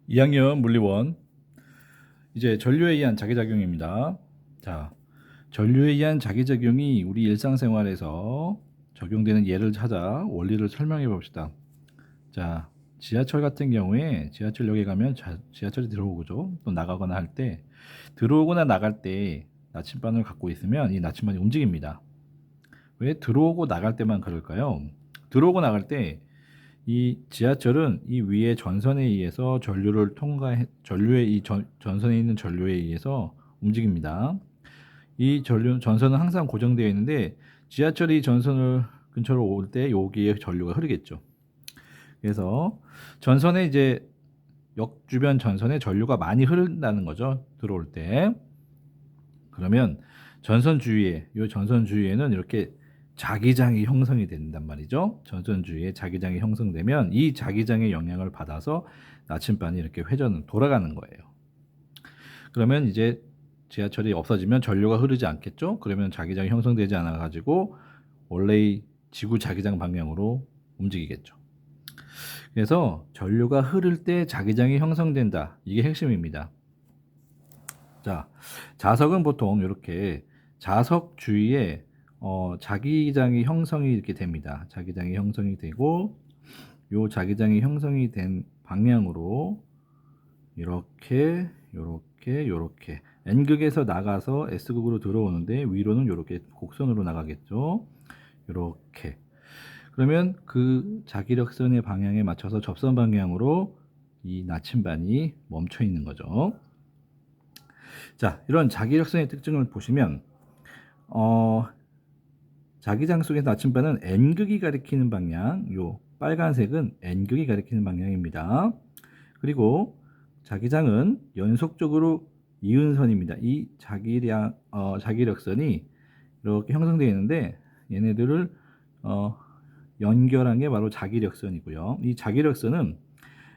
2학년 물리원 이제 전류에 의한 자기작용입니다. 자, 전류에 의한 자기작용이 우리 일상생활에서 적용되는 예를 찾아 원리를 설명해 봅시다. 자, 지하철 같은 경우에 지하철역에 가면 지하철이 들어오죠. 또 나가거나 할 때 들어오거나 나갈 때 나침반을 갖고 있으면 이 나침반이 움직입니다. 왜 들어오고 나갈 때만 그럴까요? 들어오고 나갈 때 이 지하철은 이 위에 전선에 의해서 전류의 이 전선에 있는 전류에 의해서 움직입니다. 이 전선은 항상 고정되어 있는데 지하철이 전선을 근처로 올 때 여기에 전류가 흐르겠죠. 그래서 전선에 이제 역 주변 전선에 전류가 많이 흐른다는 거죠. 들어올 때. 그러면 이 전선 주위에는 이렇게 자기장이 형성이 된단 말이죠. 전선 주위에 자기장이 형성되면 이 자기장의 영향을 받아서 나침반이 이렇게 돌아가는 거예요. 그러면 이제 지하철이 없어지면 전류가 흐르지 않겠죠. 그러면 자기장이 형성되지 않아 가지고 원래의 지구 자기장 방향으로 움직이겠죠. 그래서 전류가 흐를 때 자기장이 형성된다. 이게 핵심입니다. 자, 자석은 보통 이렇게 자석 주위에 자기장이 형성이 이렇게 됩니다. 자기장이 형성이 되고 요 자기장이 형성이 된 방향으로 이렇게 N극에서 나가서 S극으로 들어오는데 위로는 이렇게 곡선으로 나가겠죠. 이렇게. 그러면 그 자기력선의 방향에 맞춰서 접선 방향으로 이 나침반이 멈춰 있는 거죠. 자, 이런 자기력선의 특징을 보시면 자기장 속의 나침반은 N극이 가리키는 방향, 요 빨간색은 N극이 가리키는 방향입니다. 그리고 자기장은 연속적으로 이은 선입니다. 이 자기력선이 이렇게 형성되어 있는데 얘네들을 연결한 게 바로 자기력선이고요. 이 자기력선은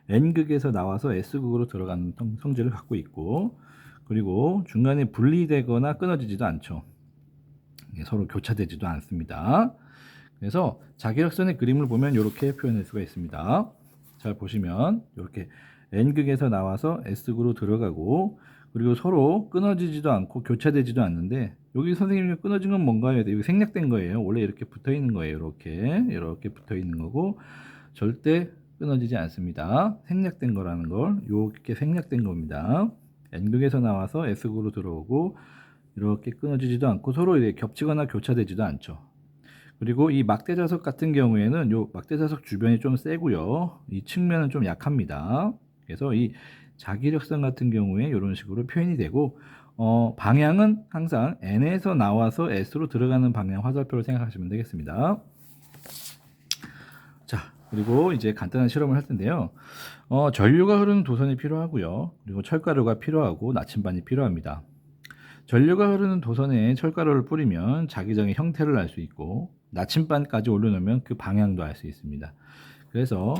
N극에서 나와서 S극으로 들어가는 성질을 갖고 있고, 그리고 중간에 분리되거나 끊어지지도 않죠. 서로 교차되지도 않습니다. 그래서 자기력선의 그림을 보면 이렇게 표현할 수가 있습니다. 잘 보시면 이렇게 N극에서 나와서 S극으로 들어가고, 그리고 서로 끊어지지도 않고 교차되지도 않는데, 여기 선생님이 끊어진 건 뭔가요? 여기 생략된 거예요. 원래 이렇게 붙어 있는 거예요. 이렇게 붙어 있는 거고 절대 끊어지지 않습니다. 생략된 거라는 걸 이렇게 생략된 겁니다. N극에서 나와서 S극으로 들어오고 이렇게 끊어지지도 않고 서로 이렇게 겹치거나 교차되지도 않죠. 그리고 이 막대자석 같은 경우에는 요 막대자석 주변이 좀 세고요. 이 측면은 좀 약합니다. 그래서 이 자기력선 같은 경우에 이런 식으로 표현이 되고, 방향은 항상 N에서 나와서 S로 들어가는 방향 화살표로 생각하시면 되겠습니다. 자, 그리고 이제 간단한 실험을 할 텐데요. 전류가 흐르는 도선이 필요하고요. 그리고 철가루가 필요하고 나침반이 필요합니다. 전류가 흐르는 도선에 철가루를 뿌리면 자기장의 형태를 알 수 있고, 나침반까지 올려놓으면 그 방향도 알 수 있습니다. 그래서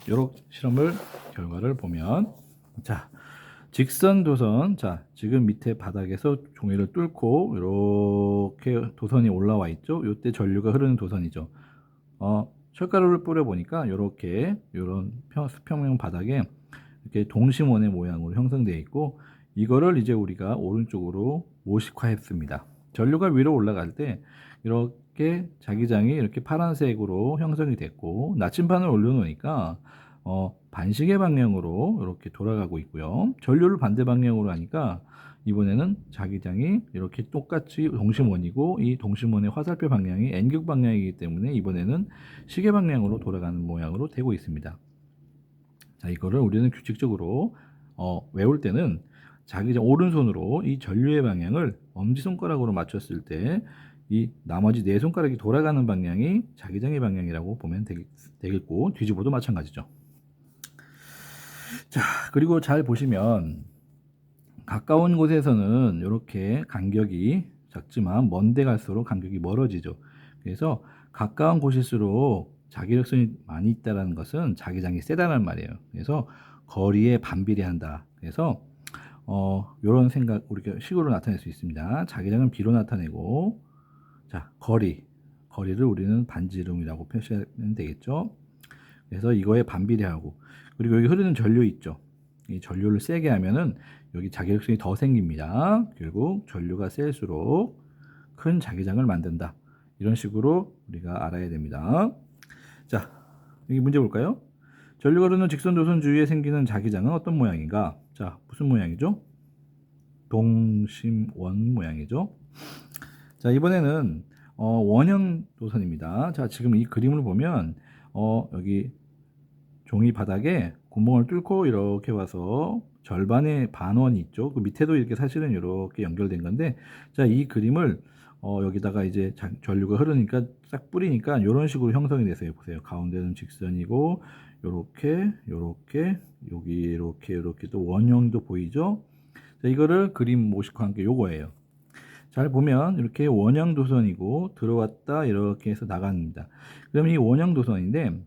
이런 실험을 결과를 보면, 자, 직선 도선, 자, 지금 밑에 바닥에서 종이를 뚫고 이렇게 도선이 올라와 있죠. 이때 전류가 흐르는 도선이죠. 철가루를 뿌려 보니까 이렇게 이런 수평형 바닥에 이렇게 동심원의 모양으로 형성되어 있고, 이거를 이제 우리가 오른쪽으로 모식화했습니다. 전류가 위로 올라갈 때 이렇게 자기장이 이렇게 파란색으로 형성이 됐고, 나침반을 올려놓으니까 반시계 방향으로 이렇게 돌아가고 있고요. 전류를 반대 방향으로 하니까 이번에는 자기장이 이렇게 똑같이 동심원이고, 이 동심원의 화살표 방향이 N극 방향이기 때문에 이번에는 시계 방향으로 돌아가는 모양으로 되고 있습니다. 자, 이거를 우리는 규칙적으로 외울 때는 자기장 오른손으로 이 전류의 방향을 엄지손가락으로 맞췄을 때 이 나머지 네 손가락이 돌아가는 방향이 자기장의 방향이라고 보면 되겠고, 뒤집어도 마찬가지죠. 자, 그리고 잘 보시면 가까운 곳에서는 이렇게 간격이 작지만 먼데 갈수록 간격이 멀어지죠. 그래서 가까운 곳일수록 자기력선이 많이 있다는 것은 자기장이 세다는 말이에요. 그래서 거리에 반비례한다. 그래서 이런 생각 우리가 식으로 나타낼 수 있습니다. 자기장은 비로 나타내고, 자, 거리를 우리는 반지름이라고 표시하면 되겠죠. 그래서 이거에 반비례하고, 그리고 여기 흐르는 전류 있죠. 이 전류를 세게 하면은 여기 자기력성이 더 생깁니다. 결국 전류가 셀수록 큰 자기장을 만든다. 이런 식으로 우리가 알아야 됩니다. 자, 여기 문제 볼까요? 전류가 흐르는 직선 도선 주위에 생기는 자기장은 어떤 모양인가? 자, 무슨 모양이죠? 동심원 모양이죠. 자, 이번에는 원형 도선입니다. 자, 지금 이 그림을 보면 여기 종이 바닥에 구멍을 뚫고 이렇게 와서 절반의 반원이 있죠. 그 밑에도 이렇게 사실은 이렇게 연결된 건데, 자, 이 그림을 여기다가 이제 전류가 흐르니까 싹 뿌리니까 이런 식으로 형성이 됐어요. 보세요. 가운데는 직선이고 요렇게 여기 이렇게 또 원형도 보이죠. 자, 이거를 그림 모식과 함께 요거예요. 잘 보면 이렇게 원형 도선이고 들어왔다 이렇게 해서 나갑니다. 그러면 이 원형 도선인데,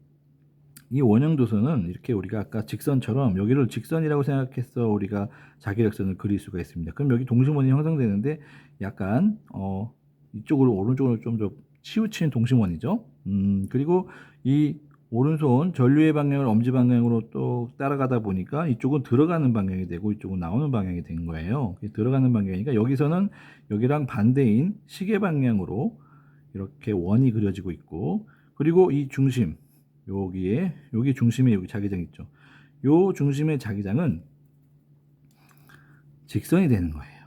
이 원형 도선은 이렇게 우리가 아까 직선처럼 여기를 직선이라고 생각해서 우리가 자기력선을 그릴 수가 있습니다. 그럼 여기 동심원이 형성되는데 약간 이쪽으로 오른쪽으로 좀 더 치우친 동심원이죠. 그리고 이 오른손 전류의 방향을 엄지 방향으로 또 따라가다 보니까 이쪽은 들어가는 방향이 되고 이쪽은 나오는 방향이 된 거예요. 들어가는 방향이니까 여기서는 여기랑 반대인 시계 방향으로 이렇게 원이 그려지고 있고, 그리고 이 중심 여기 중심에 여기 자기장 있죠. 요 중심의 자기장은 직선이 되는 거예요.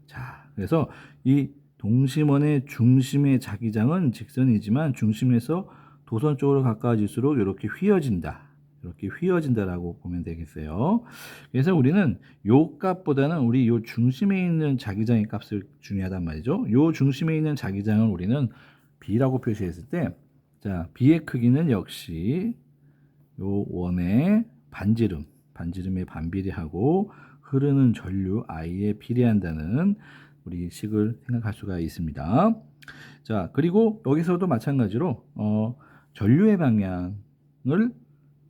자, 그래서 이 동심원의 중심의 자기장은 직선이지만 중심에서 도선 쪽으로 가까워질수록 이렇게 휘어진다. 이렇게 휘어진다라고 보면 되겠어요. 그래서 우리는 요 값보다는 우리 요 중심에 있는 자기장의 값을 중요하단 말이죠. 요 중심에 있는 자기장을 우리는 B라고 표시했을 때, 자, B의 크기는 역시 요 원의 반지름에 반비례하고 흐르는 전류 I에 비례한다는 우리 식을 생각할 수가 있습니다. 자, 그리고 여기서도 마찬가지로 전류의 방향을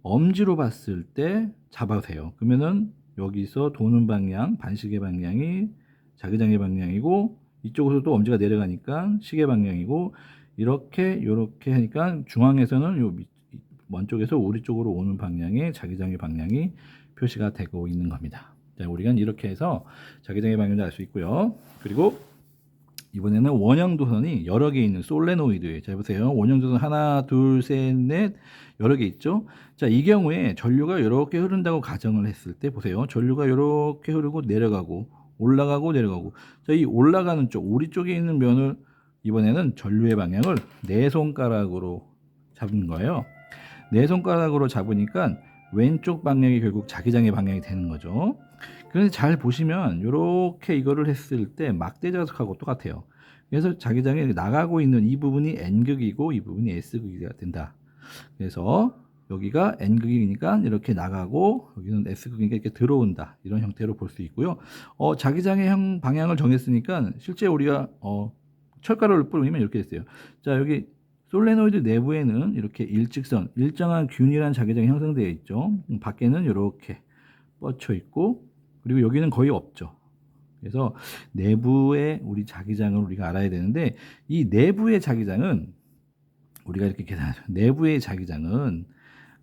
엄지로 봤을 때 잡아세요. 그러면은 여기서 도는 방향, 반시계 방향이 자기장의 방향이고, 이쪽으로도 엄지가 내려가니까 시계 방향이고, 이렇게 하니까 중앙에서는 요 먼 쪽에서 우리 쪽으로 오는 방향의 자기장의 방향이 표시가 되고 있는 겁니다. 자, 우리가 이렇게 해서 자기장의 방향을 알 수 있고요. 그리고 이번에는 원형 도선이 여러 개 있는 솔레노이드. 자, 보세요. 원형 도선 하나, 둘, 셋, 넷 여러 개 있죠. 자, 이 경우에 전류가 이렇게 흐른다고 가정을 했을 때 보세요. 전류가 이렇게 흐르고 내려가고 올라가고 내려가고. 자, 이 올라가는 쪽, 우리 쪽에 있는 면을 이번에는 전류의 방향을 네 손가락으로 잡은 거예요. 네 손가락으로 잡으니까 왼쪽 방향이 결국 자기장의 방향이 되는 거죠. 그런데 잘 보시면 이렇게 이거를 했을 때 막대 자석하고 똑같아요. 그래서 자기장이 나가고 있는 이 부분이 N극이고 이 부분이 S극이 된다. 그래서 여기가 N극이니까 이렇게 나가고 여기는 S극이니까 이렇게 들어온다. 이런 형태로 볼 수 있고요. 자기장의 방향을 정했으니까 실제 우리가 철가루를 뿌리면 이렇게 됐어요. 자, 여기 솔레노이드 내부에는 이렇게 일직선, 일정한 균일한 자기장이 형성되어 있죠. 밖에는 이렇게 뻗쳐 있고, 그리고 여기는 거의 없죠. 그래서 내부의 우리 자기장을 우리가 알아야 되는데, 이 내부의 자기장은 우리가 이렇게 계산하죠. 내부의 자기장은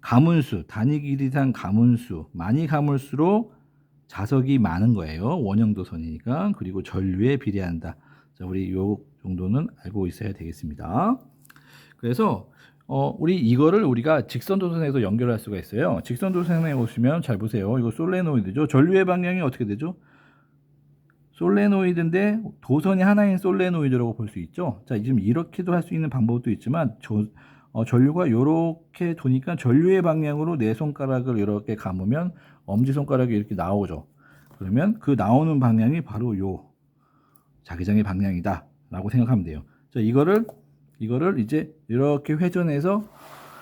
가문수, 단위 길이상 가문수, 많이 가물수록 자석이 많은 거예요. 원형 도선이니까. 그리고 전류에 비례한다. 자, 우리 요 정도는 알고 있어야 되겠습니다. 그래서 우리 이거를 우리가 직선 도선에서 연결할 수가 있어요. 직선 도선에 오시면 잘 보세요. 이거 솔레노이드죠. 전류의 방향이 어떻게 되죠? 솔레노이드인데 도선이 하나인 솔레노이드라고 볼 수 있죠. 자, 지금 이렇게도 할 수 있는 방법도 있지만 전류가 이렇게 도니까 전류의 방향으로 네 손가락을 이렇게 감으면 엄지손가락이 이렇게 나오죠. 그러면 그 나오는 방향이 바로 요 자기장의 방향이다 라고 생각하면 돼요. 자, 이거를 이제 이렇게 회전해서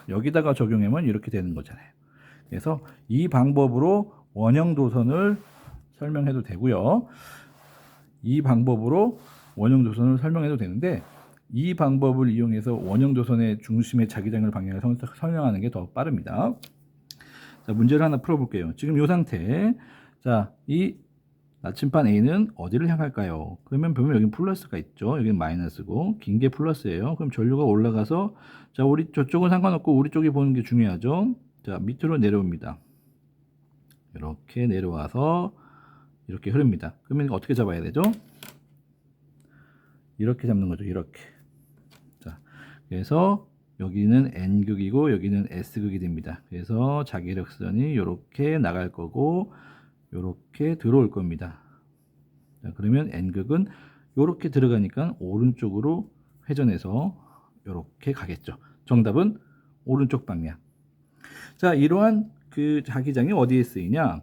여기다가 적용하면 이렇게 되는 거잖아요. 그래서 이 방법으로 원형 도선을 설명해도 되고요. 이 방법으로 원형 도선을 설명해도 되는데, 이 방법을 이용해서 원형 도선의 중심의 자기장을 방향을 설명하는 게 더 빠릅니다. 자, 문제를 하나 풀어볼게요. 지금 이 상태. 자, 이 나침반 A는 어디를 향할까요? 그러면 보면 여기 플러스가 있죠. 여기는 마이너스고 긴 게 플러스예요. 그럼 전류가 올라가서, 자, 우리 저쪽은 상관없고 우리 쪽에 보는 게 중요하죠. 자, 밑으로 내려옵니다. 이렇게 내려와서 이렇게 흐릅니다. 그러면 어떻게 잡아야 되죠? 이렇게 잡는 거죠. 이렇게. 자, 그래서 여기는 N극이고 여기는 S극이 됩니다. 그래서 자기력선이 이렇게 나갈 거고 이렇게 들어올 겁니다. 자, 그러면 N극은 이렇게 들어가니까 오른쪽으로 회전해서 이렇게 가겠죠. 정답은 오른쪽 방향. 자, 이러한 그 자기장이 어디에 쓰이냐?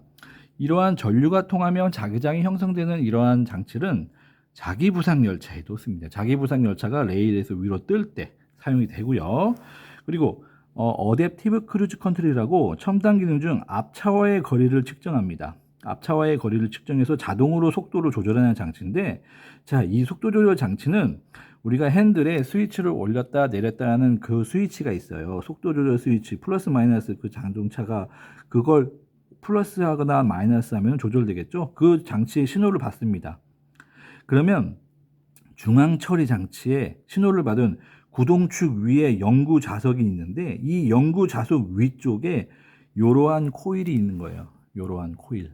이러한 전류가 통하면 자기장이 형성되는 이러한 장치는 자기부상 열차에도 씁니다. 자기부상 열차가 레일에서 위로 뜰 때 사용이 되고요. 그리고 어댑티브 크루즈 컨트롤이라고 첨단 기능 중 앞차와의 거리를 측정합니다. 앞차와의 거리를 측정해서 자동으로 속도를 조절하는 장치인데, 자, 이 속도 조절 장치는 우리가 핸들에 스위치를 올렸다 내렸다 하는 그 스위치가 있어요. 속도 조절 스위치, 플러스 마이너스 그 자동차가 그걸 플러스 하거나 마이너스 하면 조절되겠죠. 그 장치의 신호를 받습니다. 그러면 중앙 처리 장치에 신호를 받은 구동축 위에 영구 좌석이 있는데, 이 영구 좌석 위쪽에 이러한 코일이 있는 거예요. 이러한 코일.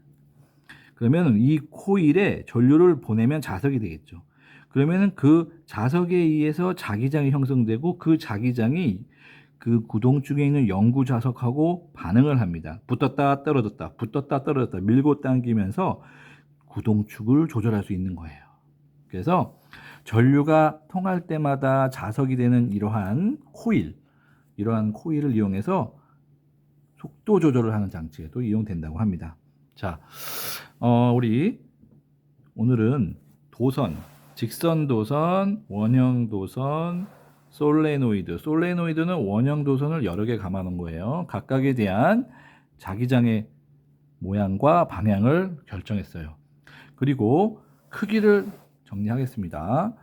그러면 이 코일에 전류를 보내면 자석이 되겠죠. 그러면은 그 자석에 의해서 자기장이 형성되고 그 자기장이 그 구동축에 있는 영구 좌석하고 반응을 합니다. 붙었다 떨어졌다, 붙었다 떨어졌다, 밀고 당기면서 구동축을 조절할 수 있는 거예요. 그래서 전류가 통할 때마다 자석이 되는 이러한 코일을 이용해서 속도 조절을 하는 장치에도 이용된다고 합니다. 자, 우리 오늘은 도선, 직선 도선, 원형 도선, 솔레노이드는 원형 도선을 여러 개 감아 놓은 거예요. 각각에 대한 자기장의 모양과 방향을 결정했어요. 그리고 크기를 정리하겠습니다.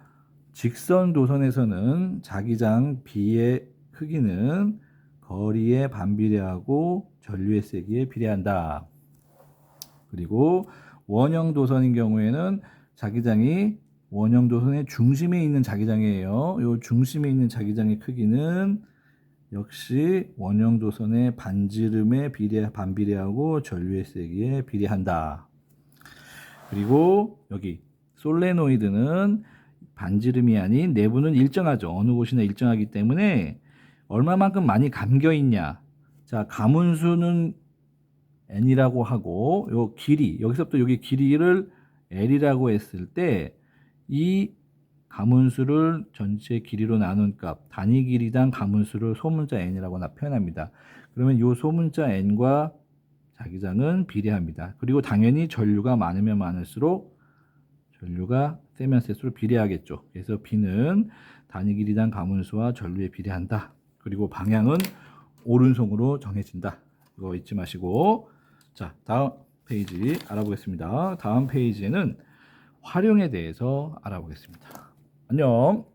직선 도선에서는 자기장 B의 크기는 거리에 반비례하고 전류의 세기에 비례한다. 그리고 원형 도선인 경우에는 자기장이 원형 도선의 중심에 있는 자기장이에요. 이 중심에 있는 자기장의 크기는 역시 원형 도선의 반지름에 반비례하고 전류의 세기에 비례한다. 그리고 여기 솔레노이드는 반지름이 아닌 내부는 일정하죠. 어느 곳이나 일정하기 때문에 얼마만큼 많이 감겨 있냐. 자, 가문수는 N이라고 하고 요 길이, 여기서부터 여기 길이를 L이라고 했을 때 이 가문수를 전체 길이로 나눈 값, 단위 길이당 가문수를 소문자 N이라고 표현합니다. 그러면 이 소문자 N과 자기장은 비례합니다. 그리고 당연히 전류가 많으면 많을수록 전류가 세면 셀수록 비례하겠죠. 그래서 B는 단위 길이당 가문수와 전류에 비례한다. 그리고 방향은 오른손으로 정해진다. 이거 잊지 마시고, 자, 다음 페이지 알아보겠습니다. 다음 페이지에는 활용에 대해서 알아보겠습니다. 안녕.